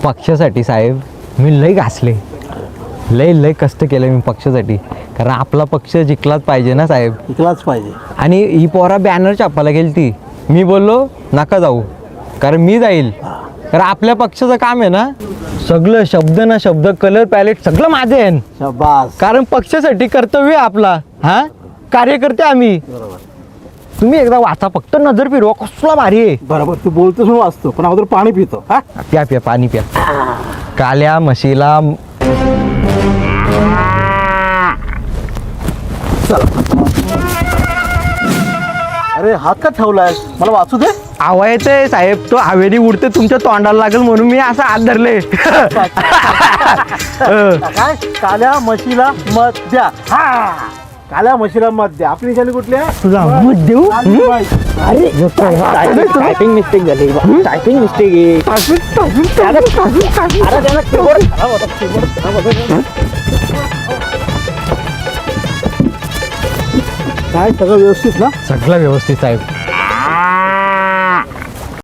पक्षासाठी साहेब मी लय घासले, लय कष्ट केले मी पक्षासाठी. कारण आपला पक्ष जिंकलाच पाहिजे ना साहेब. जिंकलाच पाहिजे. आणि ही पोरा बॅनर छापायला गेली ती, मी बोललो नका जाऊ, कारण मी जाईल. कारण आपल्या पक्षाचं काम आहे ना, सगळं शब्द ना शब्द, कलर पॅलेट सगळं माझं आहे. शाबास. कारण पक्षासाठी कर्तव्य आहे आपला. हा, कार्यकर्ते आम्ही. बरोबर तुम्ही एकदा वाचा, फक्त नजर फिरवा, कसला भारी आहे. बरोबर. तू बोलतोस म्हणून वाचतो, पण अगोदर पाणी पितो. हा, प्या प्या पाणी प्या. काल्या म्हशीला अरे हात का ठेवलाय, मला वाचू दे. आवा येते साहेब, तो हवेली उडते तुमच्या तोंडाला लागेल म्हणून मी असं हात धरले. काय काल्या म्हशीला मत द्या. हा, काल्या म्हशीला मत द्या. आपली निशाणी कुठली आहे? तुझा मत देऊ. अरे टायपिंग मिस्टेक झाली, टायपिंग मिस्टेक आहे. काय सगळं व्यवस्थित ना? सगळं व्यवस्थित साहेब.